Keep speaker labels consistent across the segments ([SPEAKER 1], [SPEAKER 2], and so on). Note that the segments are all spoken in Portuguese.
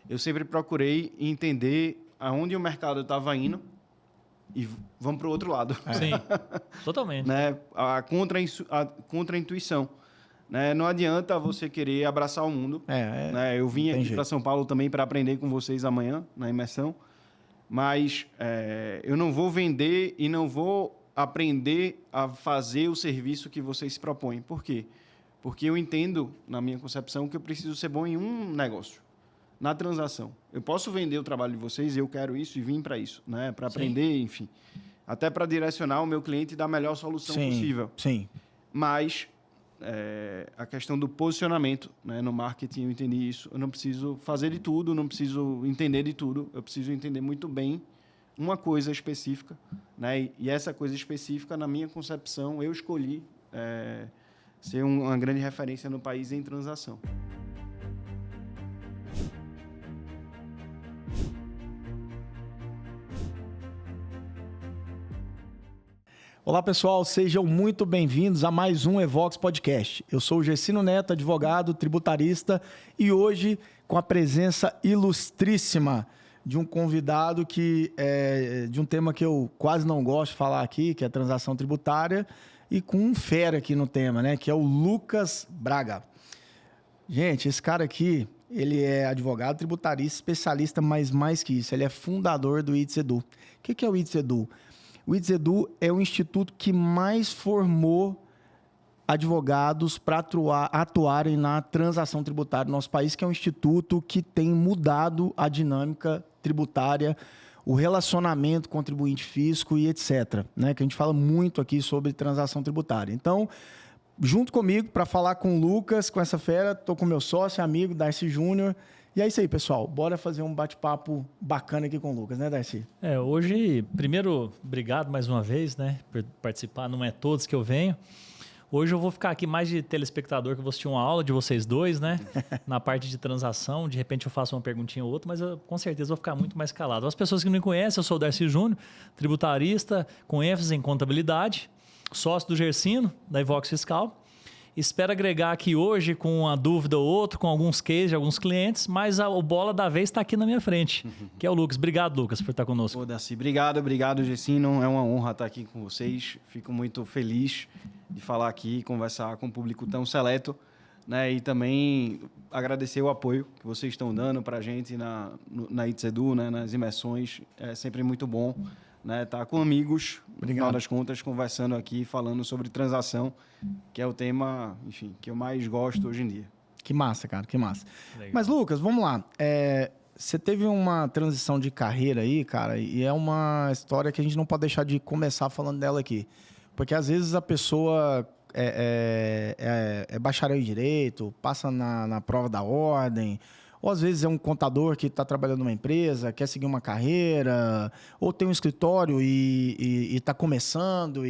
[SPEAKER 1] eu sempre procurei entender aonde o mercado estava indo e vamos para o outro lado.
[SPEAKER 2] Sim, totalmente.
[SPEAKER 1] Né? A contra-intuição. Né? Não adianta você querer abraçar o mundo. Né? Eu vim aqui para São Paulo também para aprender com vocês amanhã, na imersão. Mas eu não vou vender e não vou aprender a fazer o serviço que vocês se propõem. Por quê? Porque eu entendo, na minha concepção, que eu preciso ser bom em um negócio. Na transação. Eu posso vender o trabalho de vocês, eu quero isso e vim para isso, né? Para aprender, enfim. Até para direcionar o meu cliente da melhor solução possível.
[SPEAKER 3] Sim.
[SPEAKER 1] Mas a questão do posicionamento, né? No marketing eu entendi isso. Eu não preciso fazer de tudo, não preciso entender de tudo. Eu preciso entender muito bem uma coisa específica, né? E essa coisa específica, na minha concepção, eu escolhi ser uma grande referência no país em transação.
[SPEAKER 3] Olá, pessoal. Sejam muito bem-vindos a mais um Evox Podcast. Eu sou o Gercino Neto, advogado, tributarista, e hoje com a presença ilustríssima de um convidado que de um tema que eu quase não gosto de falar aqui, que é a transação tributária, e com um fera aqui no tema, né, que é o Lucas Braga. Gente, esse cara aqui, ele é advogado, tributarista, especialista, mas mais que isso, ele é fundador do ITS-Edu. O que é o ITS-Edu? O ITS-Edu é o instituto que mais formou advogados para atuarem na transação tributária no nosso país, que é um instituto que tem mudado a dinâmica tributária, o relacionamento contribuinte-fisco e etc., né? Que a gente fala muito aqui sobre transação tributária. Então, junto comigo, para falar com o Lucas, com essa fera, estou com meu sócio, amigo, Darcy Júnior. E é isso aí, pessoal. Bora fazer um bate-papo bacana aqui com o Lucas, né, Darcy?
[SPEAKER 2] Hoje, primeiro, obrigado mais uma vez, né, por participar. Não é todos que eu venho. Hoje eu vou ficar aqui mais de telespectador, que eu vou assistir uma aula de vocês dois, né? Na parte de transação. De repente eu faço uma perguntinha ou outra, mas eu com certeza vou ficar muito mais calado. As pessoas que não me conhecem, eu sou o Darcy Júnior, tributarista com ênfase em contabilidade, sócio do Gercino, da Evox Fiscal. Espero agregar aqui hoje com uma dúvida ou outra, com alguns cases de alguns clientes, mas o bola da vez está aqui na minha frente, que é o Lucas. Obrigado, Lucas, por estar conosco.
[SPEAKER 1] Ô, Darcy, obrigado, Gercino. É uma honra estar aqui com vocês. Fico muito feliz de falar aqui, conversar com um público tão seleto, né? E também agradecer o apoio que vocês estão dando para a gente na ITS-Edu, né? Nas imersões. É sempre muito bom, né? Estar com amigos, no final das contas, conversando aqui, falando sobre transação, que é o tema, enfim, que eu mais gosto hoje em dia.
[SPEAKER 3] Que massa, cara, que massa.
[SPEAKER 2] Legal.
[SPEAKER 3] Mas, Lucas, vamos lá. Você teve uma transição de carreira aí, cara, e é uma história que a gente não pode deixar de começar falando dela aqui. Porque, às vezes, a pessoa é bacharel em direito, passa na prova da ordem, ou às vezes é um contador que está trabalhando numa empresa, quer seguir uma carreira, ou tem um escritório e está começando,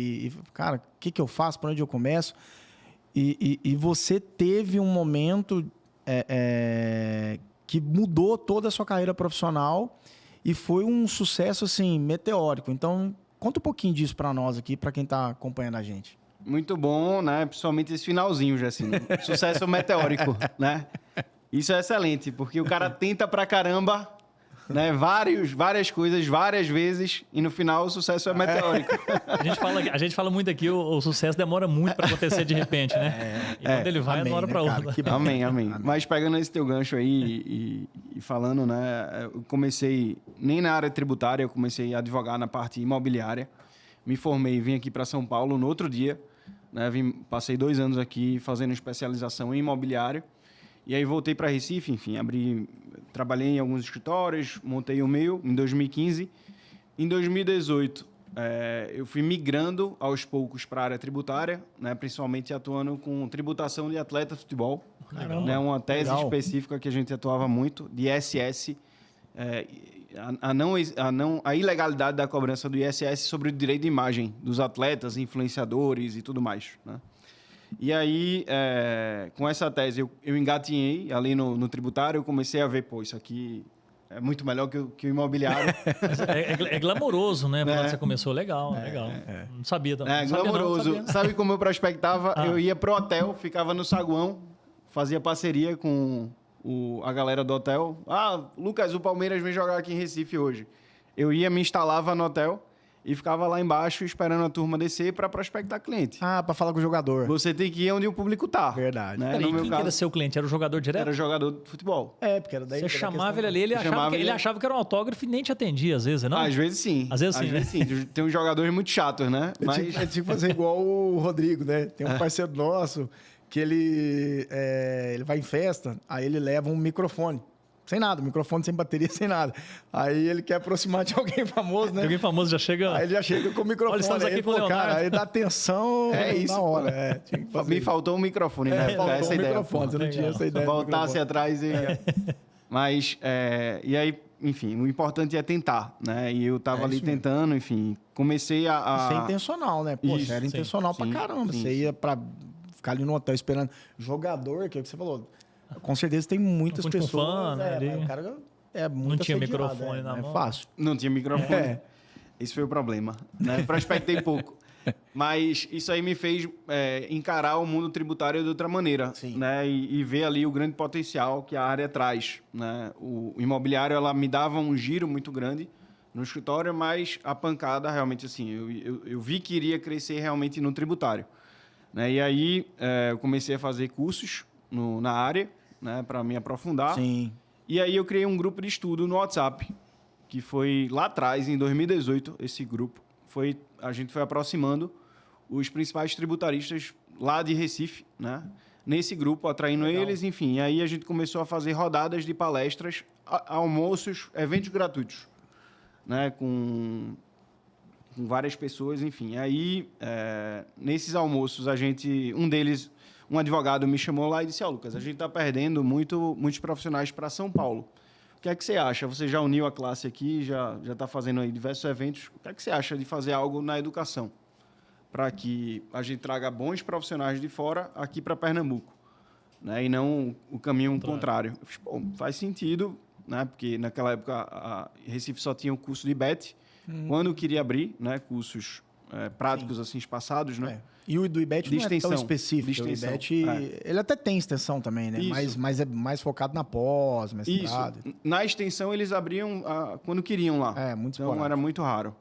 [SPEAKER 3] cara, o que eu faço, por onde eu começo? E você teve um momento que mudou toda a sua carreira profissional e foi um sucesso, assim, meteórico. Então, conta um pouquinho disso para nós aqui, para quem está acompanhando a gente.
[SPEAKER 1] Muito bom, né? Principalmente esse finalzinho, Gercino. Sucesso meteórico, né? Isso é excelente, porque o cara tenta pra caramba, né? Várias coisas, várias vezes, e no final o sucesso é meteórico.
[SPEAKER 2] A gente fala muito aqui, o sucesso demora muito para acontecer de repente, né? E quando ele vai, de uma hora para outra.
[SPEAKER 1] Amém. Mas pegando esse teu gancho aí e falando, né? Eu comecei, nem na área tributária, eu comecei a advogar na parte imobiliária. Me formei, vim aqui para São Paulo no outro dia, né? Passei 2 anos aqui fazendo especialização em imobiliário. E aí voltei para Recife, enfim, trabalhei em alguns escritórios, montei o meu em 2015. Em 2018, eu fui migrando aos poucos para a área tributária, né, principalmente atuando com tributação de atleta de futebol.
[SPEAKER 3] Caramba,
[SPEAKER 1] né, uma tese
[SPEAKER 3] legal.
[SPEAKER 1] específica que a gente atuava muito, de ISS, a ilegalidade da cobrança do ISS sobre o direito de imagem dos atletas, influenciadores e tudo mais, né? E aí, com essa tese, eu engatinhei ali no tributário, eu comecei a ver, isso aqui é muito melhor que o imobiliário.
[SPEAKER 2] É glamouroso, né? Quando você começou, legal. Não sabia.
[SPEAKER 1] Glamouroso.
[SPEAKER 2] Não sabia.
[SPEAKER 1] Sabe como eu prospectava? Eu ia pro hotel, ficava no saguão, fazia parceria com a galera do hotel. Ah, Lucas, o Palmeiras vem jogar aqui em Recife hoje. Eu ia, me instalava no hotel e ficava lá embaixo esperando a turma descer para prospectar cliente.
[SPEAKER 3] Ah, para falar com o jogador.
[SPEAKER 1] Você tem que ir onde o público tá.
[SPEAKER 3] Verdade.
[SPEAKER 1] Né?
[SPEAKER 2] Peraí, quem era seu cliente? Era o jogador direto?
[SPEAKER 1] Era jogador de futebol.
[SPEAKER 3] Porque era daí.
[SPEAKER 2] Você chamava ele ali, ele achava que era um autógrafo e nem te atendia, às vezes, não?
[SPEAKER 1] Às vezes sim.
[SPEAKER 2] Às vezes sim.
[SPEAKER 1] Tem uns jogadores muito chatos, né?
[SPEAKER 3] Mas... É tipo fazer igual o Rodrigo, né? Tem um parceiro nosso que ele vai em festa, aí ele leva um microfone. Sem nada, microfone sem bateria, sem nada. Aí ele quer aproximar de alguém famoso, né?
[SPEAKER 2] Alguém famoso já chega...
[SPEAKER 3] Aí ele já chega com o microfone.
[SPEAKER 2] Olha, estamos aqui com o Leonardo.
[SPEAKER 3] Cara, aí dá atenção
[SPEAKER 1] isso,
[SPEAKER 3] na hora.
[SPEAKER 1] Me faltou um microfone, né?
[SPEAKER 3] Faltou
[SPEAKER 1] essa
[SPEAKER 3] um
[SPEAKER 1] ideia.
[SPEAKER 3] microfone, você não tinha essa ideia.
[SPEAKER 1] Voltasse atrás e... Mas, e aí, enfim, o importante é tentar, né? E eu tava ali tentando, enfim, comecei a...
[SPEAKER 3] Isso é intencional, né? Poxa,
[SPEAKER 1] Isso,
[SPEAKER 3] era intencional pra caramba.
[SPEAKER 1] Sim.
[SPEAKER 3] Você ia pra ficar ali no hotel esperando jogador, que é o que você falou. Com certeza tem muitas pessoas...
[SPEAKER 2] Fã, né,
[SPEAKER 3] o cara muito
[SPEAKER 2] não tinha
[SPEAKER 3] assediado,
[SPEAKER 2] microfone na mão.
[SPEAKER 3] É fácil.
[SPEAKER 1] Não tinha microfone. Esse foi o problema, né? Prospectei pouco. Mas isso aí me fez encarar o mundo tributário de outra maneira, né? E ver ali o grande potencial que a área traz, né? O imobiliário, ela me dava um giro muito grande no escritório, mas a pancada realmente, assim, eu vi que iria crescer realmente no tributário, né? E aí eu comecei a fazer cursos na área, né? Para me aprofundar.
[SPEAKER 3] Sim.
[SPEAKER 1] E aí eu criei um grupo de estudo no WhatsApp, que foi lá atrás, em 2018, esse grupo. A gente foi aproximando os principais tributaristas lá de Recife, né? Nesse grupo, atraindo eles, enfim. E aí a gente começou a fazer rodadas de palestras, almoços, eventos gratuitos, né? Com várias pessoas, enfim. Aí, nesses almoços, um advogado me chamou lá e disse, Lucas, a gente está perdendo muitos profissionais para São Paulo. O que é que você acha? Você já uniu a classe aqui, já está fazendo aí diversos eventos. O que é que você acha de fazer algo na educação? Para que a gente traga bons profissionais de fora aqui para Pernambuco, né? E não o caminho contrário. Eu fiz, faz sentido, né? Porque naquela época a Recife só tinha o curso de IBET. Quando eu queria abrir, né, cursos práticos assim espaçados, né?
[SPEAKER 3] E o do IBET não é tão específico.
[SPEAKER 1] De extensão.
[SPEAKER 3] O IBET, ele até tem extensão também, né? Mas é mais focado na pós, mestrado.
[SPEAKER 1] Isso. Na extensão, eles abriam quando queriam lá.
[SPEAKER 3] Muito
[SPEAKER 1] Então,
[SPEAKER 3] esporádico.
[SPEAKER 1] era muito raro.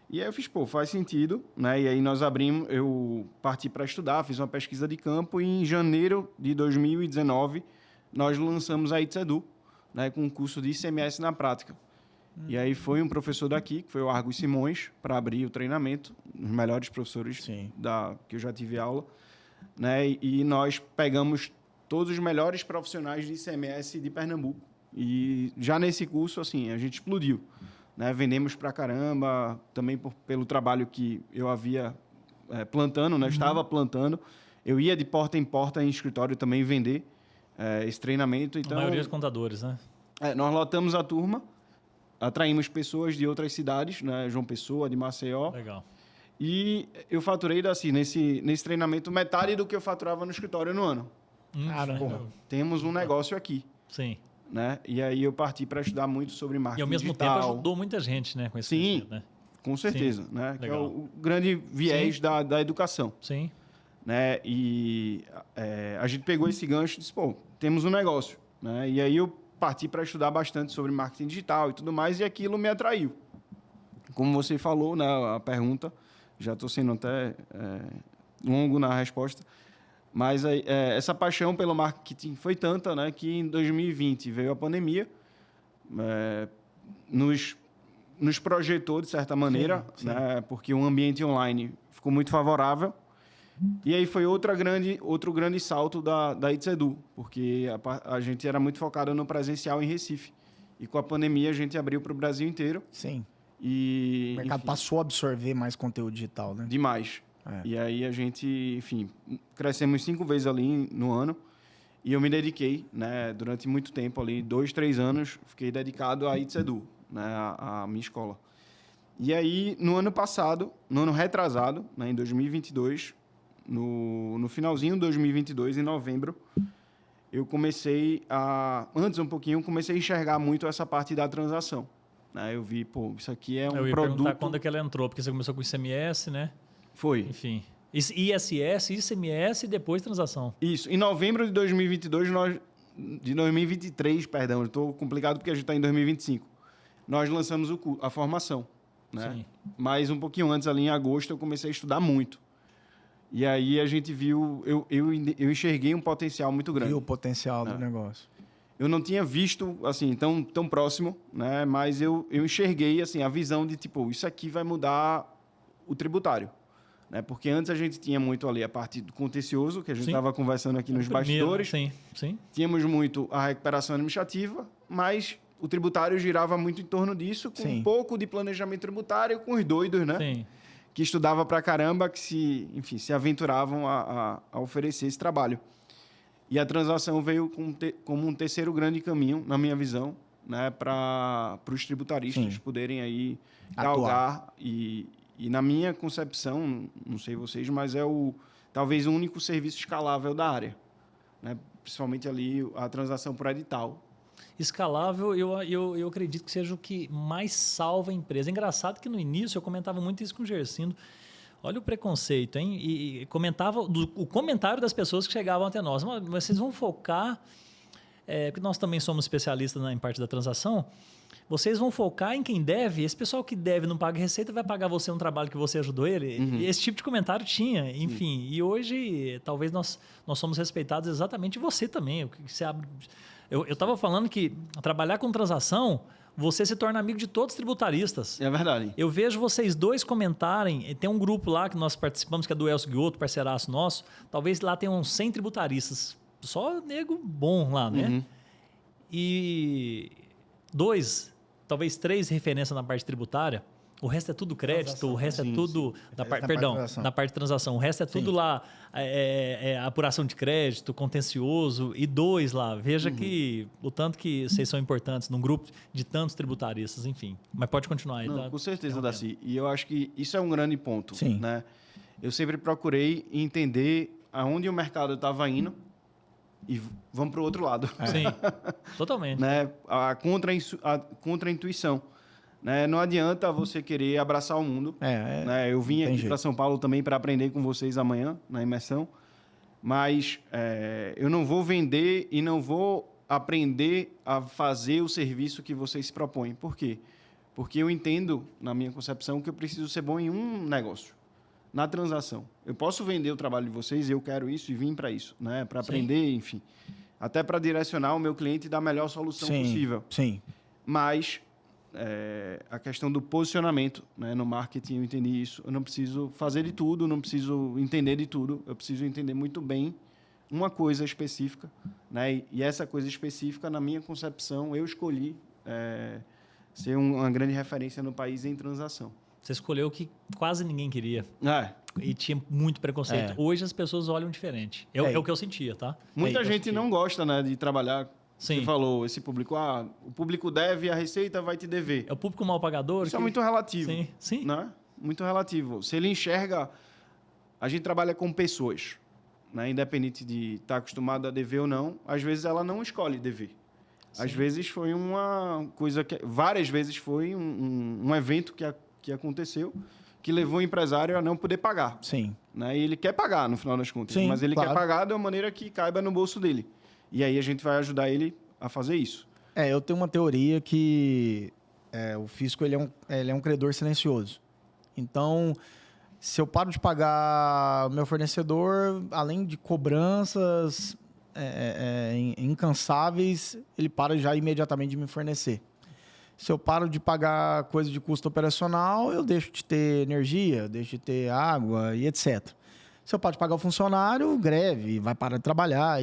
[SPEAKER 1] E aí eu fiz, faz sentido, né? E aí eu parti para estudar, fiz uma pesquisa de campo e em janeiro de 2019, nós lançamos a ITSEDU, né? Com um curso de ICMS na prática. E aí foi um professor daqui, que foi o Argus Simões, para abrir o treinamento, os melhores professores que eu já tive aula, né? E nós pegamos todos os melhores profissionais de ICMS de Pernambuco. E já nesse curso, assim, a gente explodiu, né? Vendemos pra caramba, também pelo trabalho que eu havia plantando, né? Eu estava plantando. Eu ia de porta em porta em escritório também vender esse treinamento. Então,
[SPEAKER 2] a maioria dos contadores, né?
[SPEAKER 1] Nós lotamos a turma, atraímos pessoas de outras cidades, né? João Pessoa, de Maceió.
[SPEAKER 2] Legal.
[SPEAKER 1] E eu faturei, assim, nesse treinamento, metade do que eu faturava no escritório no ano. Temos um negócio aqui.
[SPEAKER 2] Sim.
[SPEAKER 1] Né? E aí eu parti para estudar muito sobre marketing
[SPEAKER 2] digital. E ao mesmo tempo ajudou muita gente, né? Com esse
[SPEAKER 1] Sim,
[SPEAKER 2] né?
[SPEAKER 1] Com certeza. Né? Que é o grande viés da educação.
[SPEAKER 2] Sim.
[SPEAKER 1] Né? E a gente pegou esse gancho e disse, temos um negócio. Né? E aí eu parti para estudar bastante sobre marketing digital e tudo mais, e aquilo me atraiu. Como você falou, né, a pergunta, já estou sendo até longo na resposta, mas essa paixão pelo marketing foi tanta, né, que em 2020 veio a pandemia, nos projetou, de certa maneira, sim. Né, porque o ambiente online ficou muito favorável. E aí foi outro grande salto da ITSEDU, porque a gente era muito focado no presencial em Recife. E com a pandemia a gente abriu para o Brasil inteiro.
[SPEAKER 3] Sim.
[SPEAKER 1] E,
[SPEAKER 3] o mercado passou a absorver mais conteúdo digital, né?
[SPEAKER 1] Demais. E aí a gente, enfim, crescemos 5 vezes ali no ano. E eu me dediquei, né, durante muito tempo ali, 2, 3 anos, fiquei dedicado à ITSEDU, né, a minha escola. E aí, no ano passado, no ano retrasado, né, em 2022... No finalzinho de 2022, em novembro, eu comecei antes um pouquinho, comecei a enxergar muito essa parte da transação. Né? Eu vi, isso aqui é um produto... Eu ia perguntar
[SPEAKER 2] quando é que ela entrou, porque você começou com ICMS, né?
[SPEAKER 1] Foi.
[SPEAKER 2] Enfim, ISS, ICMS e depois transação.
[SPEAKER 1] Isso. Em novembro de 2022, de 2023, perdão, estou complicado porque a gente está em 2025. Nós lançamos a formação, né?
[SPEAKER 2] Sim.
[SPEAKER 1] Mas um pouquinho antes, ali em agosto, eu comecei a estudar muito. E aí a gente viu, eu enxerguei um potencial muito grande.
[SPEAKER 3] Viu o potencial do negócio.
[SPEAKER 1] Eu não tinha visto, assim, tão próximo, né? Mas eu enxerguei, assim, a visão de, tipo, isso aqui vai mudar o tributário. Né? Porque antes a gente tinha muito ali a parte do contencioso, que a gente estava conversando aqui nos bastidores.
[SPEAKER 2] Sim.
[SPEAKER 1] Tínhamos muito a recuperação administrativa, mas o tributário girava muito em torno disso, com um pouco de planejamento tributário, com os doidos, né?
[SPEAKER 2] Sim.
[SPEAKER 1] Que estudava pra caramba, que se aventuravam a oferecer esse trabalho. E a transação veio como um terceiro grande caminho, na minha visão, né? Para os tributaristas poderem aí galgar e na minha concepção, não sei vocês, mas é talvez o único serviço escalável da área, né? Principalmente ali a transação por edital.
[SPEAKER 2] Escalável, eu acredito que seja o que mais salva a empresa. É engraçado que no início eu comentava muito isso com o Gercindo. Olha o preconceito, hein? E comentava o comentário das pessoas que chegavam até nós. Mas vocês vão focar, porque nós também somos especialistas em parte da transação, vocês vão focar em quem deve. Esse pessoal que deve não paga receita vai pagar você um trabalho que você ajudou ele.
[SPEAKER 1] Uhum.
[SPEAKER 2] Esse tipo de comentário tinha, enfim. E hoje, talvez nós somos respeitados exatamente, você também. Você abre... Eu estava falando que trabalhar com transação, você se torna amigo de todos os tributaristas.
[SPEAKER 1] É verdade.
[SPEAKER 2] Eu vejo vocês dois comentarem, tem um grupo lá que nós participamos, que é do Elcio Guiotto, parceiraço nosso, talvez lá tenham uns 100 tributaristas. Só nego bom lá, né?
[SPEAKER 1] Uhum.
[SPEAKER 2] E 2, talvez 3 referências na parte tributária. O resto é tudo crédito,
[SPEAKER 3] Transação,
[SPEAKER 2] o resto é tudo... Na parte de transação. O resto é tudo lá, apuração de crédito, contencioso, e 2 lá. Veja que o tanto que vocês são importantes num grupo de tantos tributaristas, enfim. Mas pode continuar aí.
[SPEAKER 1] Não, com certeza, Daci. E eu acho que isso é um grande ponto.
[SPEAKER 3] Sim.
[SPEAKER 1] Né? Eu sempre procurei entender aonde o mercado estava indo e vamos para o outro lado.
[SPEAKER 2] Sim, totalmente.
[SPEAKER 1] Né? A contra-intuição. Né? Não adianta você querer abraçar o mundo. Né? Eu vim aqui para São Paulo também para aprender com vocês amanhã, na imersão. Mas eu não vou vender e não vou aprender a fazer o serviço que vocês se propõem. Por quê? Porque eu entendo, na minha concepção, que eu preciso ser bom em um negócio. Na transação. Eu posso vender o trabalho de vocês, eu quero isso e vim para isso. Né? Para aprender, enfim. Até para direcionar o meu cliente da melhor solução possível.
[SPEAKER 3] Sim.
[SPEAKER 1] Mas... a questão do posicionamento, né? No marketing eu entendi isso. Eu não preciso fazer de tudo, não preciso entender de tudo. Eu preciso entender muito bem uma coisa específica, né? E essa coisa específica, na minha concepção, eu escolhi ser uma grande referência no país em transação.
[SPEAKER 2] Você escolheu o que quase ninguém queria. E tinha muito preconceito.
[SPEAKER 3] É.
[SPEAKER 2] Hoje as pessoas olham diferente. É o que eu sentia, tá?
[SPEAKER 1] Muita gente não gosta, né, de trabalhar.
[SPEAKER 2] Sim.
[SPEAKER 1] Você falou, esse público, o público deve, a Receita vai te dever.
[SPEAKER 2] É o público mal pagador.
[SPEAKER 1] Isso é muito relativo.
[SPEAKER 2] Sim.
[SPEAKER 1] Né? Muito relativo. Se ele enxerga... A gente trabalha com pessoas, né? Independente de estar acostumado a dever ou não, às vezes ela não escolhe dever. Sim. Às vezes foi uma coisa que... Várias vezes foi um evento que aconteceu que levou o empresário a não poder pagar.
[SPEAKER 3] Sim.
[SPEAKER 1] Né? E ele quer pagar, no final das contas.
[SPEAKER 3] Sim,
[SPEAKER 1] mas ele
[SPEAKER 3] claro.
[SPEAKER 1] quer pagar de uma maneira que caiba no bolso dele. E aí a gente vai ajudar ele a fazer isso.
[SPEAKER 3] Eu tenho uma teoria que o fisco ele é um credor silencioso. Então, se eu paro de pagar o meu fornecedor, além de cobranças incansáveis, ele para já imediatamente de me fornecer. Se eu paro de pagar coisa de custo operacional, eu deixo de ter energia, deixo de ter água e etc. Se eu paro de pagar o funcionário, greve, vai parar de trabalhar.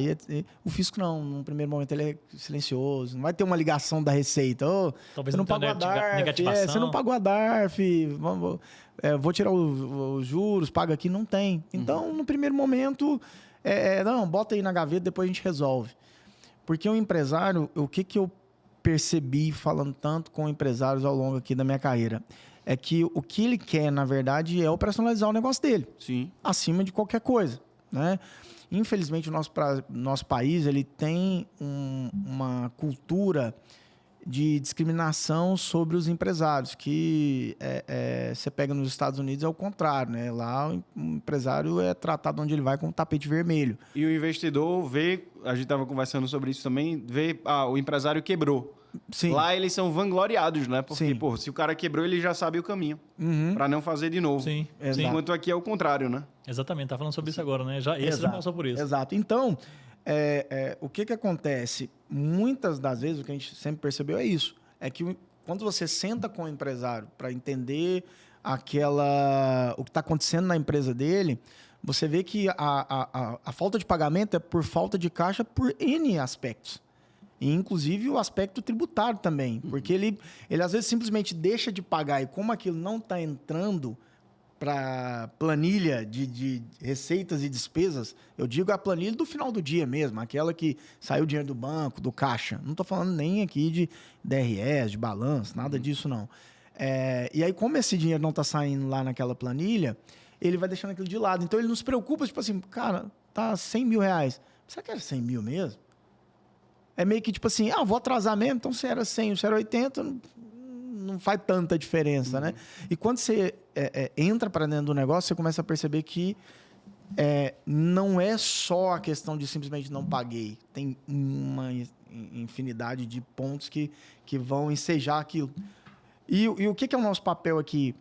[SPEAKER 3] O fisco não, no primeiro momento ele é silencioso, não vai ter uma ligação da Receita.
[SPEAKER 2] Talvez
[SPEAKER 3] você não pagou a DARF, você não pagou a DARF, vou tirar os juros, paga aqui, não tem. Então, no primeiro momento, não, bota aí na gaveta, depois a gente resolve. Porque o empresário, o que eu percebi falando tanto com empresários ao longo aqui da minha carreira, é que o que ele quer, na verdade, é operacionalizar o negócio dele.
[SPEAKER 1] Sim.
[SPEAKER 3] Acima de qualquer coisa, né? Infelizmente, o nosso país ele tem uma cultura de discriminação sobre os empresários, que você pega nos Estados Unidos é o contrário, né? Lá o empresário é tratado onde ele vai com um tapete vermelho.
[SPEAKER 1] E o investidor vê, a gente estava conversando sobre isso também, vê, o empresário quebrou.
[SPEAKER 3] Sim.
[SPEAKER 1] Lá eles são vangloriados, né? Porque, pô, se o cara quebrou, ele já sabe o caminho para não fazer de novo.
[SPEAKER 2] Sim.
[SPEAKER 1] Enquanto aqui é o contrário, né?
[SPEAKER 2] Exatamente, tá falando sobre isso agora, né? Esse já passou por isso.
[SPEAKER 3] Exato. Então, o que acontece? Muitas das vezes, o que a gente sempre percebeu é isso. É que quando você senta com o empresário para entender o que está acontecendo na empresa dele, você vê que a falta de pagamento é por falta de caixa por N aspectos. E, inclusive, o aspecto tributário também. Porque ele às vezes, simplesmente deixa de pagar. E como aquilo não está entrando para planilha de receitas e despesas, eu digo a planilha do final do dia mesmo, aquela que saiu o dinheiro do banco, do caixa. Não estou falando nem aqui de DRS, de balanço, nada disso, não. E aí, como esse dinheiro não está saindo lá naquela planilha, ele vai deixando aquilo de lado. Então, ele não se preocupa, tipo assim, cara, tá 100 mil reais. Você quer 100 mil mesmo? É meio que tipo assim, vou atrasar mesmo, então se era 100 ou se era 80, não faz tanta diferença, né? E quando você entra para dentro do negócio, você começa a perceber que não é só a questão de simplesmente não paguei. Tem uma infinidade de pontos que vão ensejar aquilo. E o que é o nosso papel aqui?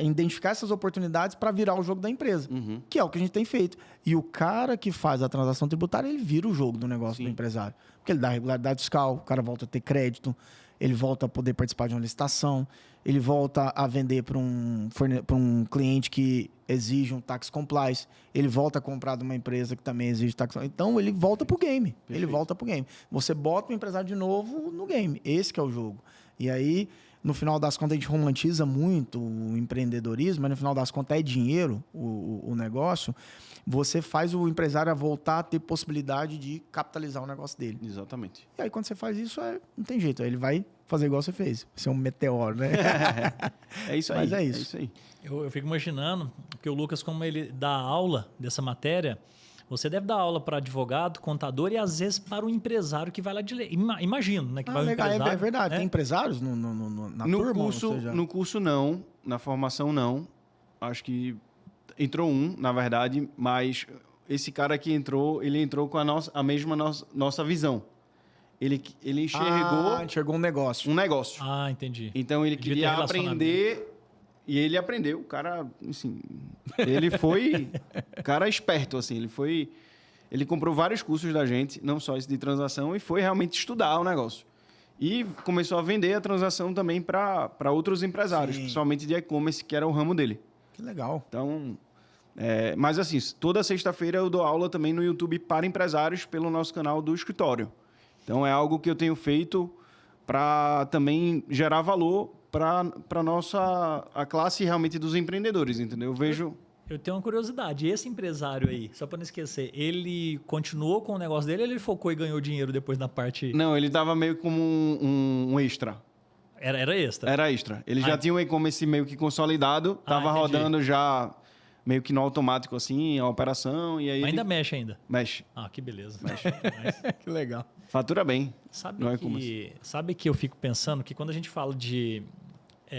[SPEAKER 3] Identificar essas oportunidades para virar o jogo da empresa, que é o que a gente tem feito. E o cara que faz a transação tributária, ele vira o jogo do negócio do empresário. Porque ele dá regularidade fiscal, o cara volta a ter crédito, ele volta a poder participar de uma licitação, ele volta a vender para um cliente que exige um tax compliance, ele volta a comprar de uma empresa que também exige tax compliance. Então, ele volta para o game. Perfeito. Ele volta para o game. Você bota o empresário de novo no game. Esse que é o jogo. E aí, no final das contas, a gente romantiza muito o empreendedorismo, mas no final das contas é dinheiro o negócio. Você faz o empresário voltar a ter possibilidade de capitalizar o negócio dele.
[SPEAKER 1] Exatamente.
[SPEAKER 3] E aí, quando você faz isso, não tem jeito. Aí ele vai fazer igual você fez. Ser um meteoro, né?
[SPEAKER 1] É isso aí.
[SPEAKER 3] Mas é isso.
[SPEAKER 1] É isso aí.
[SPEAKER 2] Eu fico imaginando que o Lucas, como ele dá aula dessa matéria, você deve dar aula para advogado, contador e, às vezes, para o empresário que vai lá de lei. Imagino, né? Que vai
[SPEAKER 3] legal,
[SPEAKER 2] empresário,
[SPEAKER 3] é verdade. Tem empresários na turma?
[SPEAKER 1] No curso, não. Na formação, não. Acho que entrou na verdade, mas esse cara que entrou, ele entrou com a mesma nossa visão. Ele
[SPEAKER 3] enxergou um negócio.
[SPEAKER 1] Um negócio.
[SPEAKER 2] Entendi.
[SPEAKER 1] Então, ele queria aprender... E ele aprendeu, o cara, assim, ele foi cara esperto, assim, ele comprou vários cursos da gente, não só esse de transação, e foi realmente estudar o negócio. E começou a vender a transação também para outros empresários, principalmente de e-commerce, que era o ramo dele.
[SPEAKER 3] Que legal.
[SPEAKER 1] Então, mas assim, toda sexta-feira eu dou aula também no YouTube para empresários pelo nosso canal do escritório. Então, é algo que eu tenho feito para também gerar valor para a classe realmente dos empreendedores, entendeu?
[SPEAKER 2] Eu tenho uma curiosidade. Esse empresário aí, só para não esquecer, ele continuou com o negócio dele ou ele focou e ganhou dinheiro depois na parte...
[SPEAKER 1] Não, ele estava meio como um extra.
[SPEAKER 2] Era extra?
[SPEAKER 1] Era extra. Ele já tinha um e-commerce meio que consolidado, estava rodando já meio que no automático, assim, a operação. E aí
[SPEAKER 2] ainda mexe ainda?
[SPEAKER 1] Mexe.
[SPEAKER 2] Que beleza.
[SPEAKER 1] Mexe.
[SPEAKER 3] Que legal.
[SPEAKER 1] Fatura bem.
[SPEAKER 2] Sabe que eu fico pensando que quando a gente fala de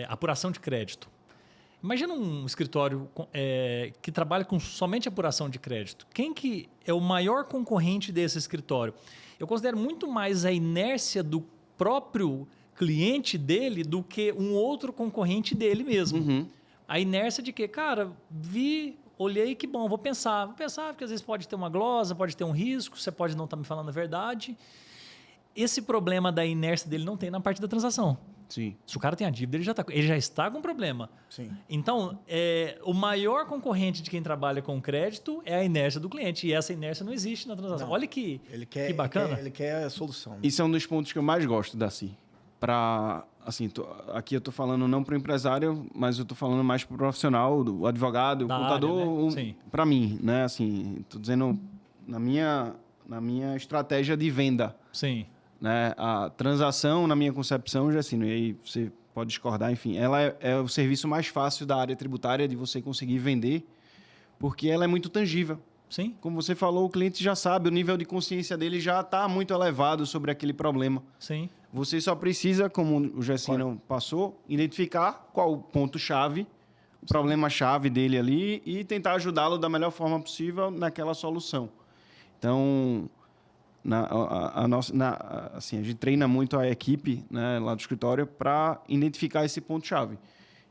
[SPEAKER 2] apuração de crédito, imagina um escritório que trabalha com somente apuração de crédito. Quem que é o maior concorrente desse escritório? Eu considero muito mais a inércia do próprio cliente dele do que um outro concorrente dele mesmo. A inércia de que, cara, olhei, que bom, vou pensar, porque às vezes pode ter uma glosa, pode ter um risco, você pode não estar me falando a verdade. Esse problema da inércia dele não tem na parte da transação.
[SPEAKER 1] Sim.
[SPEAKER 2] Se o cara tem a dívida, ele já está com problema.
[SPEAKER 3] Sim.
[SPEAKER 2] Então, o maior concorrente de quem trabalha com crédito é a inércia do cliente. E essa inércia não existe na transação. Não. Olha que bacana.
[SPEAKER 3] Ele quer a solução.
[SPEAKER 1] Isso é um dos pontos que eu mais gosto, Daci. Assim, aqui eu estou falando não para o empresário, mas eu estou falando mais para o profissional, o advogado, o contador, né? Para mim, né? Assim, estou dizendo na minha estratégia de venda.
[SPEAKER 2] Sim.
[SPEAKER 1] Né? A transação, na minha concepção, já assim, e aí você pode discordar, enfim, ela é o serviço mais fácil da área tributária de você conseguir vender, porque ela é muito tangível.
[SPEAKER 2] Sim.
[SPEAKER 1] Como você falou, o cliente já sabe, o nível de consciência dele já está muito elevado sobre aquele problema.
[SPEAKER 2] Sim.
[SPEAKER 1] Você só precisa, como o Gessino passou, identificar qual o ponto-chave, o problema-chave dele ali e tentar ajudá-lo da melhor forma possível naquela solução. Então, a gente treina muito a equipe, né, lá do escritório para identificar esse ponto-chave.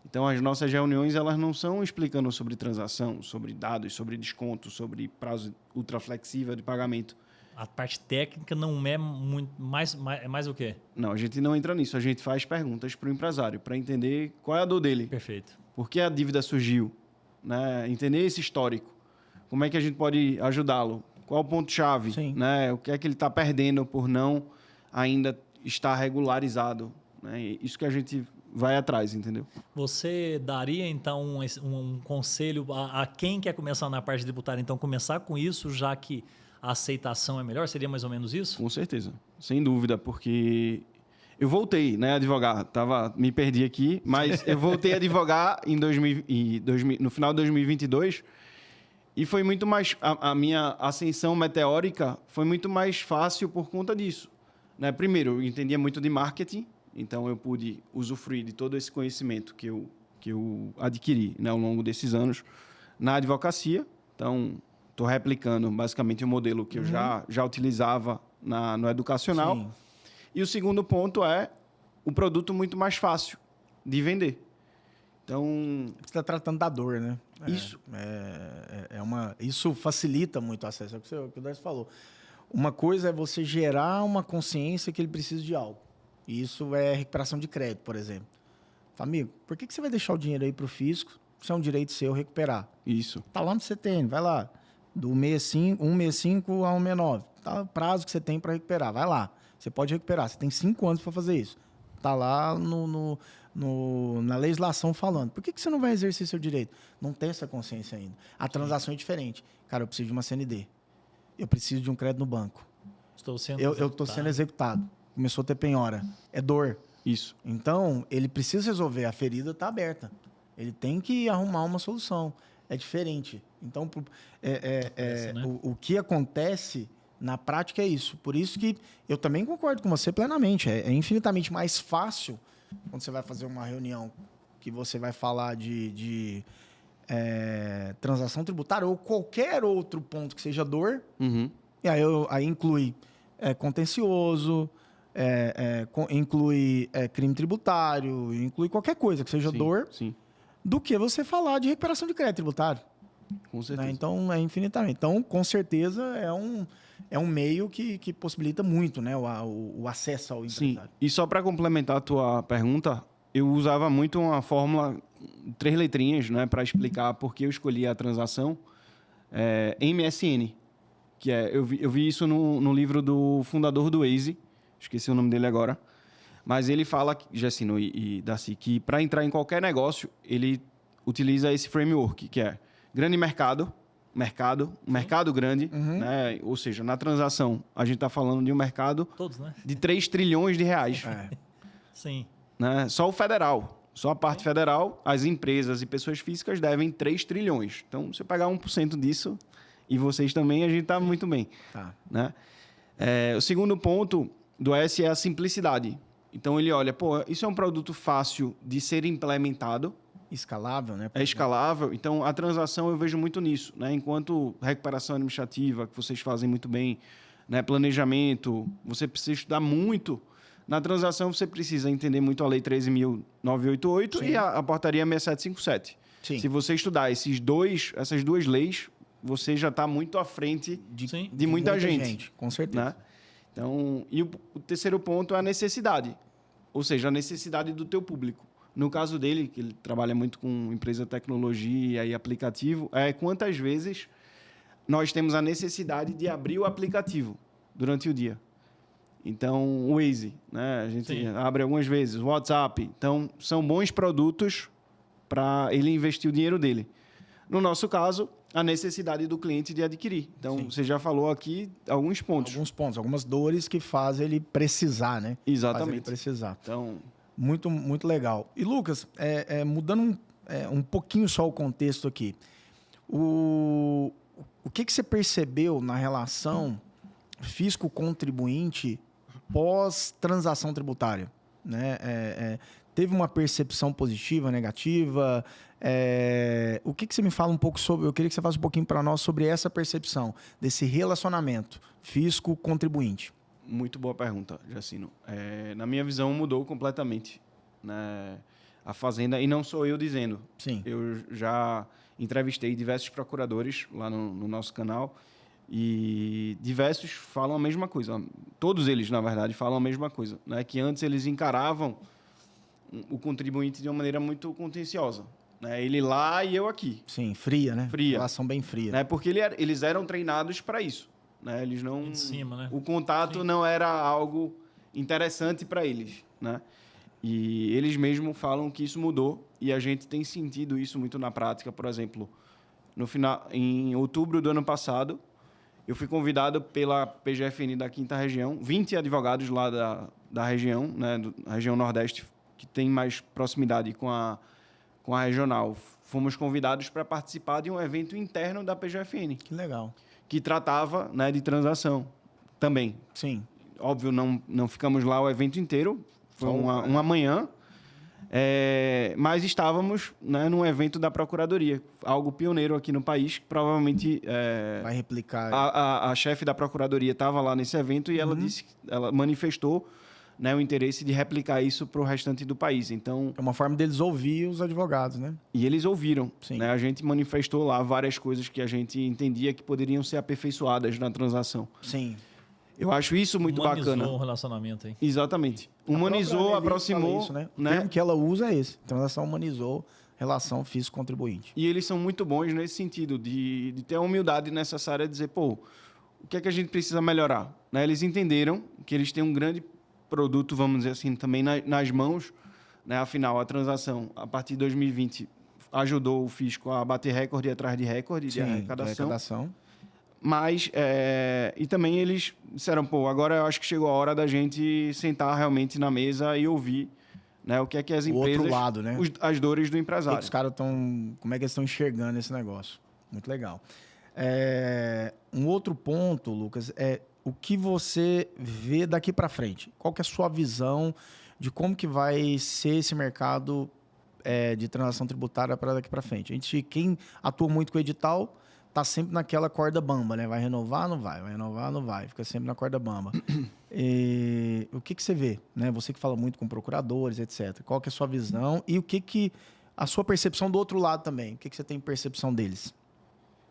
[SPEAKER 1] Então, as nossas reuniões elas não são explicando sobre transação, sobre dados, sobre desconto, sobre prazo ultraflexível de pagamento.
[SPEAKER 2] A parte técnica não é muito mais o quê?
[SPEAKER 1] Não, a gente não entra nisso. A gente faz perguntas para o empresário para entender qual é a dor dele.
[SPEAKER 2] Perfeito.
[SPEAKER 1] Por que a dívida surgiu? Né? Entender esse histórico. Como é que a gente pode ajudá-lo? Qual o ponto-chave? Né? O que é que ele está perdendo por não ainda estar regularizado? Né? Isso que a gente vai atrás, entendeu?
[SPEAKER 2] Você daria, então, um conselho a quem quer começar na parte tributária? Então, começar com isso, já que a aceitação é melhor? Seria mais ou menos isso?
[SPEAKER 1] Com certeza. Sem dúvida, porque eu voltei, né, a advogar. Me perdi aqui, mas eu voltei a advogar no final de 2022 e foi muito mais... A minha ascensão meteórica foi muito mais fácil por conta disso. Né? Primeiro, eu entendia muito de marketing, então eu pude usufruir de todo esse conhecimento que eu adquiri, né, ao longo desses anos na advocacia. Então, estou replicando basicamente o modelo que eu já utilizava no educacional. Sim. E o segundo ponto é o produto muito mais fácil de vender. Então...
[SPEAKER 3] Você está tratando da dor, né?
[SPEAKER 1] Isso.
[SPEAKER 3] Isso facilita muito o acesso. É o que o Darcy falou. Uma coisa é você gerar uma consciência que ele precisa de algo. Isso é recuperação de crédito, por exemplo. Amigo, por que você vai deixar o dinheiro aí para o fisco se é um direito seu recuperar?
[SPEAKER 1] Isso.
[SPEAKER 3] Está lá no CTN, vai lá. Do 165 a 169. Tá o prazo que você tem para recuperar. Vai lá. Você pode recuperar. Você tem 5 anos para fazer isso. Está lá na legislação falando. Por que você não vai exercer seu direito? Não tem essa consciência ainda. A transação é diferente. Cara, eu preciso de uma CND. Eu preciso de um crédito no banco. Eu estou sendo executado. Começou a ter penhora. É dor.
[SPEAKER 1] Isso.
[SPEAKER 3] Então, ele precisa resolver. A ferida está aberta. Ele tem que arrumar uma solução. É diferente. Então, o que acontece na prática é isso. Por isso que eu também concordo com você plenamente. É infinitamente mais fácil quando você vai fazer uma reunião que você vai falar de transação tributária ou qualquer outro ponto que seja dor.
[SPEAKER 1] Uhum.
[SPEAKER 3] E aí inclui contencioso, inclui crime tributário, inclui qualquer coisa que seja dor, do que você falar de recuperação de crédito tributário.
[SPEAKER 1] Com certeza.
[SPEAKER 3] Né? Então, é infinitamente. Então, com certeza, é um meio que possibilita muito, né, o acesso ao empresário.
[SPEAKER 1] Sim. E só para complementar a tua pergunta, eu usava muito uma fórmula, 3 letrinhas, né, para explicar por que eu escolhi a transação, MSN. Que eu vi isso no livro do fundador do Waze, esqueci o nome dele agora, mas ele fala, Gessino e Darcy, que para entrar em qualquer negócio, ele utiliza esse framework, que é grande mercado grande, né? Ou seja, na transação, a gente está falando de um mercado
[SPEAKER 2] todos, né?
[SPEAKER 1] de 3 trilhões de reais.
[SPEAKER 2] Sim.
[SPEAKER 1] Né? Só o federal, só a parte federal, as empresas e pessoas físicas devem 3 trilhões. Então, se eu pegar 1% disso... E vocês também, a gente está muito bem.
[SPEAKER 3] Tá.
[SPEAKER 1] Né? O segundo ponto do S é a simplicidade. Então, ele olha, isso é um produto fácil de ser implementado.
[SPEAKER 3] Escalável, né?
[SPEAKER 1] É escalável. Então, a transação eu vejo muito nisso. Né? Enquanto recuperação administrativa, que vocês fazem muito bem, né? Planejamento, você precisa estudar muito. Na transação, você precisa entender muito a Lei 13.988 e a Portaria 6757.
[SPEAKER 3] Sim.
[SPEAKER 1] Se você estudar essas duas leis... você já está muito à frente de muita gente.
[SPEAKER 3] Com certeza.
[SPEAKER 1] Né? Então, e o terceiro ponto é a necessidade. Ou seja, a necessidade do teu público. No caso dele, que ele trabalha muito com empresa de tecnologia e aplicativo, quantas vezes nós temos a necessidade de abrir o aplicativo durante o dia. Então, o Waze, né? A gente abre algumas vezes, o WhatsApp. Então, são bons produtos para ele investir o dinheiro dele. No nosso caso, a necessidade do cliente de adquirir. Então, você já falou aqui alguns pontos.
[SPEAKER 3] Algumas dores que fazem ele precisar, né?
[SPEAKER 1] Exatamente.
[SPEAKER 3] Faz ele precisar.
[SPEAKER 1] Então...
[SPEAKER 3] Muito, muito legal. E, Lucas, mudando um pouquinho só o contexto aqui. O O que você percebeu na relação fisco-contribuinte pós-transação tributária? Né? Teve uma percepção positiva, negativa? O que você me fala um pouco sobre... Eu queria que você falasse um pouquinho para nós sobre essa percepção, desse relacionamento fisco-contribuinte.
[SPEAKER 1] Muito boa pergunta, Jacino. Na minha visão, mudou completamente, né, a Fazenda, e não sou eu dizendo.
[SPEAKER 3] Sim.
[SPEAKER 1] Eu já entrevistei diversos procuradores lá no nosso canal e diversos falam a mesma coisa. Todos eles, na verdade, falam a mesma coisa, né, que antes eles encaravam o contribuinte de uma maneira muito contenciosa. Né, ele lá e eu aqui.
[SPEAKER 3] Sim, fria, né?
[SPEAKER 1] Fria.
[SPEAKER 3] Relação bem fria.
[SPEAKER 1] Né, porque eles eram treinados para isso. Né? Eles não,
[SPEAKER 2] em cima, né?
[SPEAKER 1] O contato não era algo interessante para eles, né? E eles mesmos falam que isso mudou e a gente tem sentido isso muito na prática. Por exemplo, em outubro do ano passado, eu fui convidado pela PGFN da 5ª Região, 20 advogados lá da região, né, da região Nordeste, que tem mais proximidade com a regional. Fomos convidados para participar de um evento interno da PGFN.
[SPEAKER 3] Que legal.
[SPEAKER 1] Que tratava, né, de transação também.
[SPEAKER 3] Sim.
[SPEAKER 1] Óbvio, não ficamos lá o evento inteiro, foi uma manhã, mas estávamos, né, num evento da Procuradoria, algo pioneiro aqui no país, que provavelmente...
[SPEAKER 3] vai replicar.
[SPEAKER 1] A chefe da Procuradoria estava lá nesse evento e ela manifestou, né, o interesse de replicar isso para o restante do país. Então,
[SPEAKER 3] é uma forma deles ouvir os advogados, né?
[SPEAKER 1] E eles ouviram.
[SPEAKER 3] Sim.
[SPEAKER 1] Né? A gente manifestou lá várias coisas que a gente entendia que poderiam ser aperfeiçoadas na transação.
[SPEAKER 3] Sim.
[SPEAKER 1] Eu acho isso muito bacana.
[SPEAKER 2] Humanizou o relacionamento, hein?
[SPEAKER 1] Exatamente. Humanizou, aproximou.
[SPEAKER 3] Isso, né?
[SPEAKER 1] Né?
[SPEAKER 3] O termo que ela usa é esse. Transação humanizou relação fisco-contribuinte.
[SPEAKER 1] E eles são muito bons nesse sentido, de ter a humildade necessária de dizer, pô, o que é que a gente precisa melhorar? Né? Eles entenderam que eles têm um grande produto, vamos dizer assim, também nas mãos, né? Afinal, a transação, a partir de 2020, ajudou o fisco a bater recorde atrás de recorde de arrecadação. Mas, e também eles disseram, pô, agora eu acho que chegou a hora da gente sentar realmente na mesa e ouvir, né, o que é que as empresas...
[SPEAKER 3] O outro lado, né?
[SPEAKER 1] As dores do empresário.
[SPEAKER 3] Os caras estão... Como é que eles estão enxergando esse negócio? Muito legal. Um outro ponto, Lucas, o que você vê daqui para frente? Qual que é a sua visão de como que vai ser esse mercado de transação tributária para daqui para frente? Quem atua muito com o edital está sempre naquela corda bamba, né? Vai renovar, não vai. Vai renovar, não vai. Fica sempre na corda bamba. O que você vê? Né? Você que fala muito com procuradores, etc. Qual que é a sua visão? E a sua percepção do outro lado também? O que você tem percepção deles?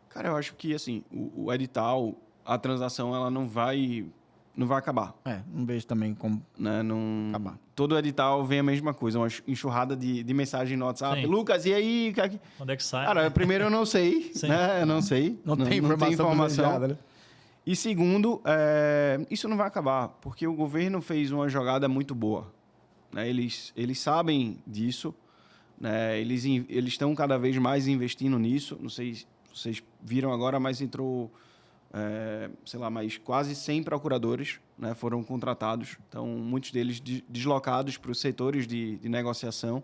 [SPEAKER 1] Cara, eu acho que, assim, o edital, a transação, ela não vai acabar.
[SPEAKER 3] Não vejo também como acabar.
[SPEAKER 1] Todo edital vem a mesma coisa, uma enxurrada de mensagem no WhatsApp. Sim. Lucas, e aí?
[SPEAKER 2] Onde é que sai?
[SPEAKER 1] Cara, primeiro eu não sei, né? Eu não sei.
[SPEAKER 3] Não tem informação.
[SPEAKER 1] Né? E segundo, isso não vai acabar, porque o governo fez uma jogada muito boa. Né? Eles sabem disso, né? Eles estão cada vez mais investindo nisso. Não sei se vocês viram agora, mas entrou... mais quase 100 procuradores, né, foram contratados. Então, muitos deles deslocados para os setores de negociação.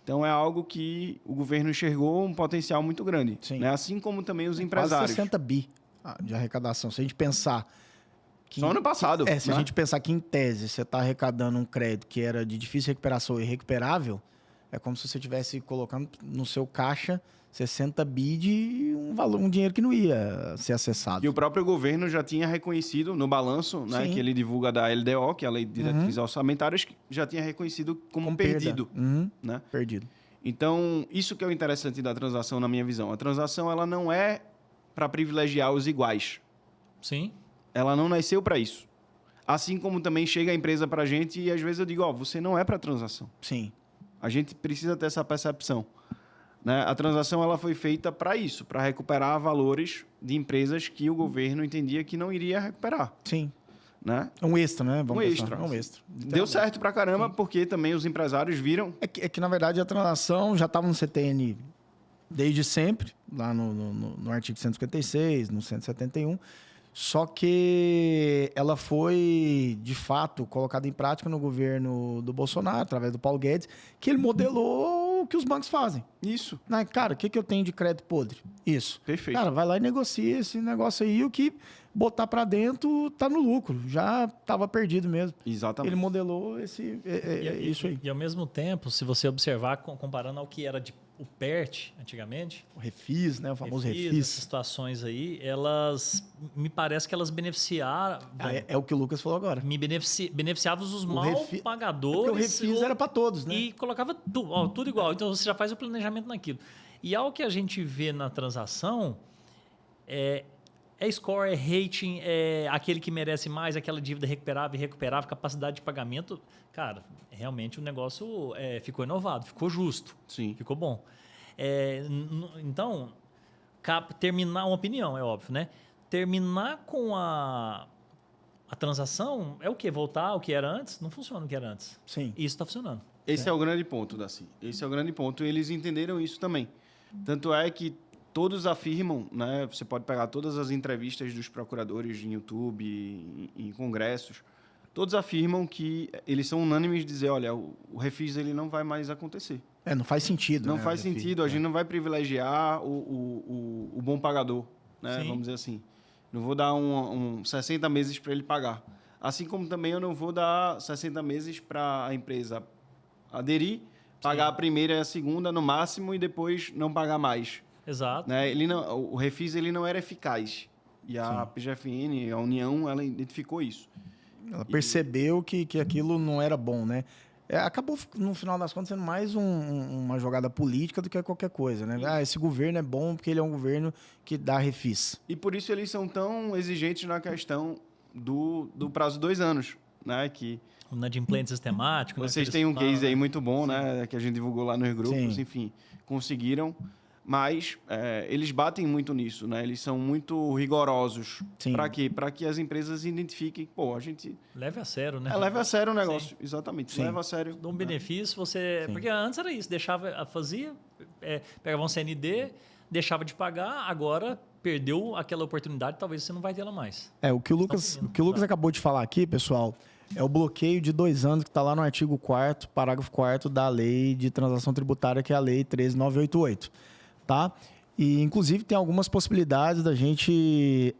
[SPEAKER 1] Então, é algo que o governo enxergou um potencial muito grande. Né? Assim como também os empresários.
[SPEAKER 3] Quase 60 bi de arrecadação. Se a gente pensar...
[SPEAKER 1] Só ano passado.
[SPEAKER 3] Se a gente pensar que, em tese, você está arrecadando um crédito que era de difícil recuperação e irrecuperável, é como se você estivesse colocando no seu caixa 60 bi de um dinheiro que não ia ser acessado.
[SPEAKER 1] E o próprio governo já tinha reconhecido no balanço, né, que ele divulga da LDO, que é a Lei de Diretrizes Orçamentárias, que já tinha reconhecido como perdido. Né?
[SPEAKER 3] Perdido.
[SPEAKER 1] Então, isso que é o interessante da transação, na minha visão. A transação, ela não é para privilegiar os iguais.
[SPEAKER 2] Sim.
[SPEAKER 1] Ela não nasceu para isso. Assim como também chega a empresa para a gente e às vezes eu digo, você não é para transação.
[SPEAKER 3] Sim.
[SPEAKER 1] A gente precisa ter essa percepção. Né? A transação ela foi feita para isso, para recuperar valores de empresas que o governo entendia que não iria recuperar.
[SPEAKER 3] Sim.
[SPEAKER 1] Né?
[SPEAKER 3] Um extra, né?
[SPEAKER 1] Um extra. Deu certo para caramba, sim, porque também os empresários viram...
[SPEAKER 3] É que, na verdade, a transação já estava no CTN desde sempre, lá no artigo 156, no 171, só que ela foi, de fato, colocada em prática no governo do Bolsonaro, através do Paulo Guedes, que ele modelou o que os bancos fazem.
[SPEAKER 1] Isso.
[SPEAKER 3] Né? Cara, o que eu tenho de crédito podre? Isso.
[SPEAKER 1] Perfeito.
[SPEAKER 3] Cara, vai lá e negocia esse negócio aí, o que botar para dentro tá no lucro. Já estava perdido mesmo.
[SPEAKER 1] Exatamente.
[SPEAKER 3] Ele modelou isso aí.
[SPEAKER 2] E ao mesmo tempo, se você observar, comparando ao que era o PERT antigamente...
[SPEAKER 3] O refis, né? O famoso refis.
[SPEAKER 2] Essas situações aí, elas... Me parece que elas beneficiaram...
[SPEAKER 3] É o que o Lucas falou agora.
[SPEAKER 2] Beneficiavam os mal pagadores.
[SPEAKER 3] Porque o refis era para todos, né?
[SPEAKER 2] E colocava tudo igual. Então, você já faz o planejamento naquilo. E algo que a gente vê na transação é score, é rating, é aquele que merece mais, aquela dívida recuperável, capacidade de pagamento. Cara, realmente o negócio ficou inovado, ficou justo.
[SPEAKER 1] Sim.
[SPEAKER 2] Ficou bom. Então, terminar uma opinião, é óbvio, né? Terminar com a transação é o quê? Voltar ao que era antes? Não funciona o que era antes.
[SPEAKER 3] Sim.
[SPEAKER 2] Isso está funcionando.
[SPEAKER 1] Esse é o grande ponto, Daci. Esse é o grande ponto. E eles entenderam isso também. Tanto é que todos afirmam, né? Você pode pegar todas as entrevistas dos procuradores em YouTube, em congressos, todos afirmam que eles são unânimes de dizer, olha, o refis ele não vai mais acontecer.
[SPEAKER 3] Não faz sentido.
[SPEAKER 1] Não faz sentido. A gente não vai privilegiar o bom pagador, né? Vamos dizer assim. Não vou dar 60 meses para ele pagar. Assim como também eu não vou dar 60 meses para a empresa aderir, pagar a primeira e a segunda no máximo e depois não pagar mais.
[SPEAKER 2] Exato.
[SPEAKER 1] Né? O refis ele não era eficaz. E a PGFN, a União, ela identificou isso.
[SPEAKER 3] Ela percebeu que aquilo não era bom, né? Acabou, no final das contas, sendo mais uma jogada política do que qualquer coisa, né? Esse governo é bom porque ele é um governo que dá refis.
[SPEAKER 1] E por isso eles são tão exigentes na questão do prazo de 2 anos, né? Que
[SPEAKER 2] inadimplente sistemático.
[SPEAKER 1] Vocês têm um case aí muito bom, né? Que a gente divulgou lá nos grupos, enfim, conseguiram. Mas eles batem muito nisso, né? Eles são muito rigorosos. Para quê? Para que as empresas identifiquem, a gente...
[SPEAKER 2] Leve a sério, né?
[SPEAKER 1] Leve a sério o negócio, exatamente. Leve a sério.
[SPEAKER 2] Dá um benefício, você... Porque antes era isso, fazia, pegava um CND, deixava de pagar, agora perdeu aquela oportunidade, talvez você não vai tê-la mais.
[SPEAKER 3] O que o Lucas acabou de falar aqui, pessoal, é o bloqueio de 2 anos que está lá no artigo 4º, parágrafo 4º da Lei de Transação Tributária, que é a Lei 13.988. Tá? E, inclusive, tem algumas possibilidades da gente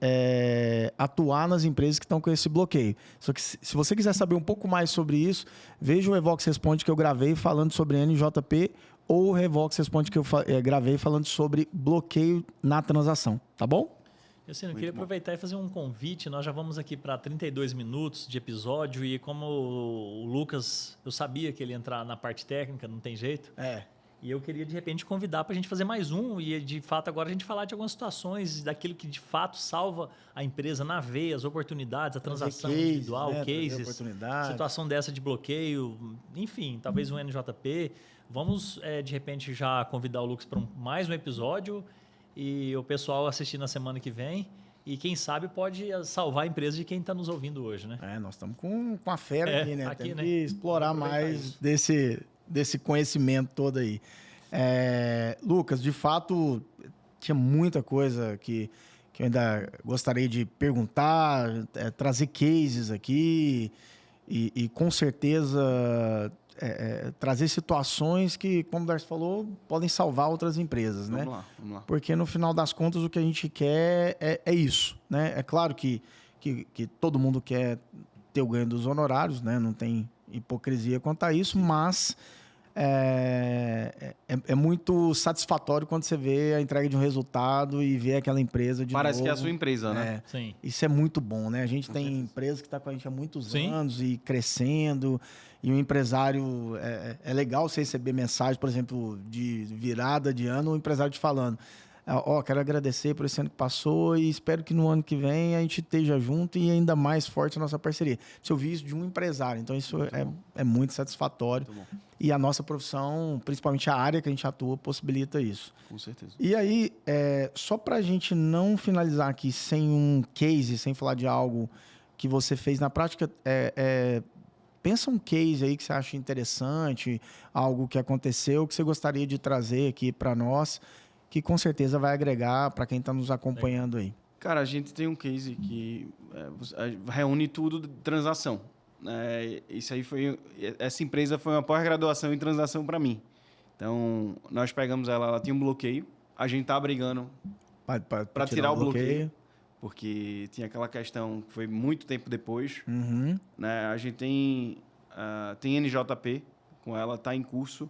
[SPEAKER 3] atuar nas empresas que estão com esse bloqueio. Só que, se você quiser saber um pouco mais sobre isso, veja o Revox Responde que eu gravei falando sobre NJP ou o Revox Responde que eu gravei falando sobre bloqueio na transação. Tá bom?
[SPEAKER 2] Eu queria aproveitar e fazer um convite. Nós já vamos aqui para 32 minutos de episódio e como o Lucas, eu sabia que ele ia entrar na parte técnica, não tem jeito. E eu queria, de repente, convidar para a gente fazer mais um e, de fato, agora a gente falar de algumas situações, daquilo que, de fato, salva a empresa na veia, as oportunidades, a transação individual, cases, situação dessa de bloqueio, enfim, talvez um NJP. Vamos, de repente, já convidar o Lucas para mais um episódio e o pessoal assistir na semana que vem. E quem sabe pode salvar a empresa de quem está nos ouvindo hoje, né?
[SPEAKER 3] Nós estamos com a fera aqui, né? Tem que explorar mais desse conhecimento todo aí. Lucas, de fato, tinha muita coisa que eu ainda gostaria de perguntar, trazer cases aqui e com certeza trazer situações que, como o Darcy falou, podem salvar outras empresas, né?
[SPEAKER 1] Vamos lá.
[SPEAKER 3] Porque no final das contas o que a gente quer é isso, né? É claro que todo mundo quer ter o ganho dos honorários, né? Não tem hipocrisia quanto a isso, mas é muito satisfatório quando você vê a entrega de um resultado e vê aquela empresa de
[SPEAKER 1] Parece
[SPEAKER 3] novo.
[SPEAKER 1] que é a sua empresa, né?
[SPEAKER 2] Sim.
[SPEAKER 3] Isso é muito bom, né? A gente tem empresa que está com a gente há muitos anos e crescendo. E o empresário... É legal você receber mensagem, por exemplo, de virada de ano, o empresário te falando: quero agradecer por esse ano que passou e espero que no ano que vem a gente esteja junto e ainda mais forte a nossa parceria. Isso eu vi isso de um empresário, então isso é muito satisfatório. Muito bom. E a nossa profissão, principalmente a área que a gente atua, possibilita isso.
[SPEAKER 1] Com certeza.
[SPEAKER 3] E aí, só para a gente não finalizar aqui sem um case, sem falar de algo que você fez na prática, pensa um case aí que você acha interessante, algo que aconteceu, que você gostaria de trazer aqui para nós, que com certeza vai agregar para quem está nos acompanhando aí.
[SPEAKER 1] Cara, a gente tem um case que reúne tudo de transação. Essa empresa foi uma pós-graduação em transação para mim. Então, nós pegamos ela tinha um bloqueio. A gente tá brigando para tirar o bloqueio, porque tinha aquela questão que foi muito tempo depois. Né? A gente tem NJP com ela, tá em curso.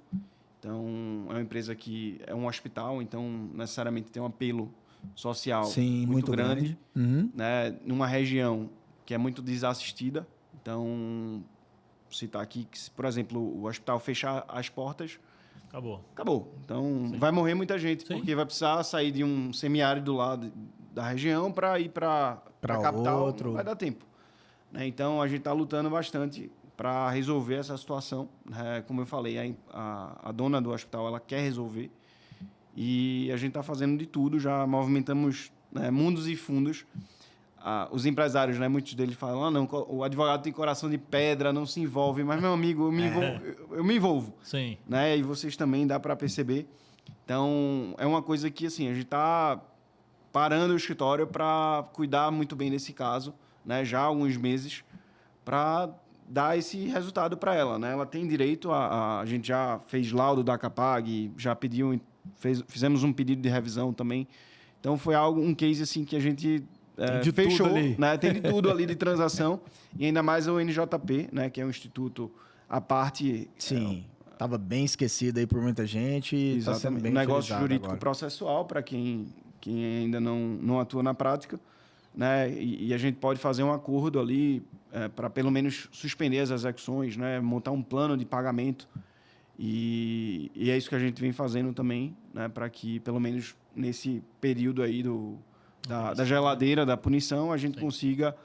[SPEAKER 1] Então, é uma empresa que é um hospital, então necessariamente tem um apelo social muito grande. Né? Numa região que é muito desassistida. Então, citar aqui que, por exemplo, o hospital fechar as portas, acabou. Então, vai morrer muita gente, porque vai precisar sair de um semiárido lá da região para ir para a capital, não vai dar tempo. Né? Então, a gente está lutando bastante para resolver essa situação. Como eu falei, a dona do hospital ela quer resolver e a gente está fazendo de tudo, já movimentamos mundos e fundos. Os empresários, muitos deles falam, não, o advogado tem coração de pedra, não se envolve, mas, meu amigo, eu me envolvo.
[SPEAKER 2] Sim.
[SPEAKER 1] Né? E vocês também dá para perceber. Então, é uma coisa que assim, a gente está parando o escritório para cuidar muito bem desse caso, né? Já há alguns meses, para dar esse resultado para ela. Né? Ela tem direito a gente já fez laudo da CAPAG, já fizemos um pedido de revisão também. Então, foi um case assim, que a gente... fechou, né? Tem de tudo ali de transação. E ainda mais o NJP, né? Que é um instituto à parte.
[SPEAKER 3] Sim, estava bem esquecido aí por muita gente. Está sendo bem
[SPEAKER 1] negócio jurídico agora. Processual, para quem ainda não atua na prática. Né? E a gente pode fazer um acordo ali para pelo menos suspender as execuções, né? Montar um plano de pagamento. E é isso que a gente vem fazendo também, né? Para que pelo menos nesse período aí da geladeira, da punição, a gente consiga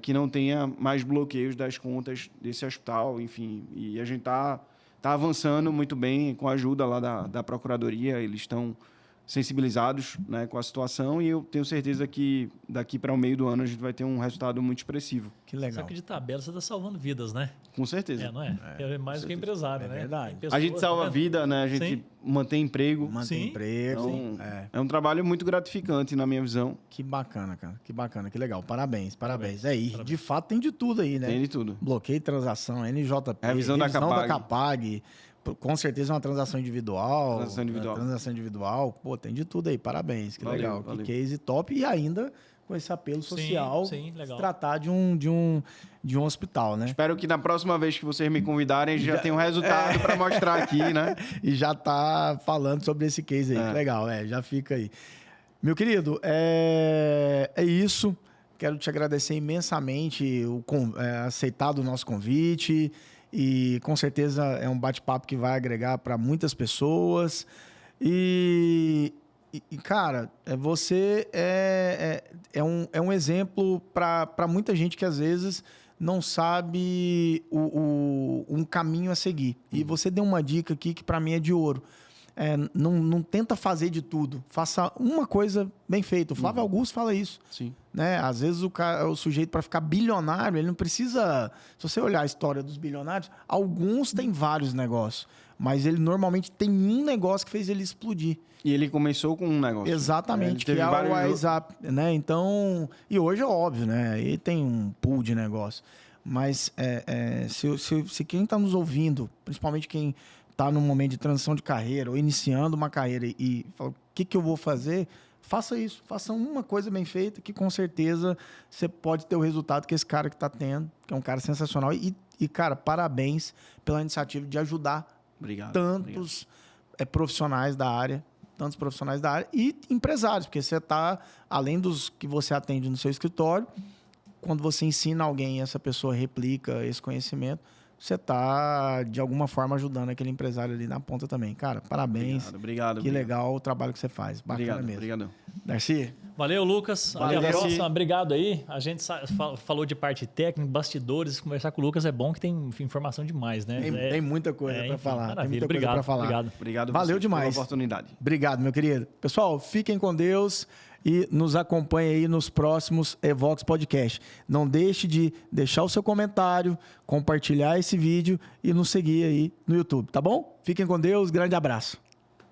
[SPEAKER 1] que não tenha mais bloqueios das contas desse hospital, enfim. E a gente tá avançando muito bem com a ajuda lá da Procuradoria, eles estão sensibilizados, né, com a situação e eu tenho certeza que daqui para o meio do ano a gente vai ter um resultado muito expressivo.
[SPEAKER 3] Que legal.
[SPEAKER 2] Só que de tabela você está salvando vidas, né?
[SPEAKER 1] Com certeza.
[SPEAKER 2] Não é? É mais do que empresário, né?
[SPEAKER 3] É verdade.
[SPEAKER 1] A gente salva a vida, né? A gente mantém emprego.
[SPEAKER 3] Então,
[SPEAKER 1] é um trabalho muito gratificante, na minha visão.
[SPEAKER 3] Que bacana, cara. Que bacana, que legal. Parabéns. E de fato tem de tudo aí, né?
[SPEAKER 1] Tem de tudo.
[SPEAKER 3] Bloqueio de transação, NJP,
[SPEAKER 1] revisão da
[SPEAKER 3] CAPAG. Com certeza é uma transação individual. Transação individual. Pô, tem de tudo aí. Parabéns. Que legal. Que case top. E ainda com esse apelo social.
[SPEAKER 2] Sim, legal.
[SPEAKER 3] Se tratar de um hospital, né?
[SPEAKER 1] Espero que na próxima vez que vocês me convidarem já tenha um resultado para mostrar aqui, né?
[SPEAKER 3] E já tá falando sobre esse case aí. Que legal, já fica aí. Meu querido, é isso. Quero te agradecer imensamente aceitado o nosso convite. E com certeza é um bate-papo que vai agregar para muitas pessoas. E cara, você é um exemplo para muita gente que às vezes não sabe um caminho a seguir. E você deu uma dica aqui que para mim é de ouro. Não tenta fazer de tudo. Faça uma coisa bem feita. O Flávio Augusto fala isso.
[SPEAKER 1] Sim.
[SPEAKER 3] Né? Às vezes o sujeito, para ficar bilionário, ele não precisa... Se você olhar a história dos bilionários, alguns têm vários negócios. Mas ele normalmente tem um negócio que fez ele explodir.
[SPEAKER 1] E ele começou com um negócio.
[SPEAKER 3] Exatamente, que é o WhatsApp. Né? Então, e hoje é óbvio, né? Ele tem um pool de negócio. Mas se quem está nos ouvindo, principalmente quem está num momento de transição de carreira ou iniciando uma carreira e fala, o que eu vou fazer? Faça isso. Faça uma coisa bem feita que com certeza você pode ter o resultado que esse cara que está tendo, que é um cara sensacional. E cara, parabéns pela iniciativa de ajudar tantos profissionais da área e empresários, porque você está, além dos que você atende no seu escritório, quando você ensina alguém e essa pessoa replica esse conhecimento, você está, de alguma forma, ajudando aquele empresário ali na ponta também. Cara, parabéns.
[SPEAKER 1] Obrigado.
[SPEAKER 3] Que legal o trabalho que você faz. Bacana mesmo.
[SPEAKER 1] Obrigado.
[SPEAKER 3] Darcy?
[SPEAKER 2] Valeu, Lucas. Até a próxima. Obrigado aí. A gente falou de parte técnica, bastidores. Conversar com o Lucas é bom, que tem informação demais, né?
[SPEAKER 3] Tem muita coisa para falar.
[SPEAKER 2] Maravilha.
[SPEAKER 3] Tem muita coisa para falar.
[SPEAKER 1] Obrigado.
[SPEAKER 3] Valeu demais
[SPEAKER 1] pela oportunidade.
[SPEAKER 3] Obrigado, meu querido. Pessoal, fiquem com Deus e nos acompanhe aí nos próximos Evox Podcast. Não deixe de deixar o seu comentário, compartilhar esse vídeo e nos seguir aí no YouTube, tá bom? Fiquem com Deus. Grande abraço.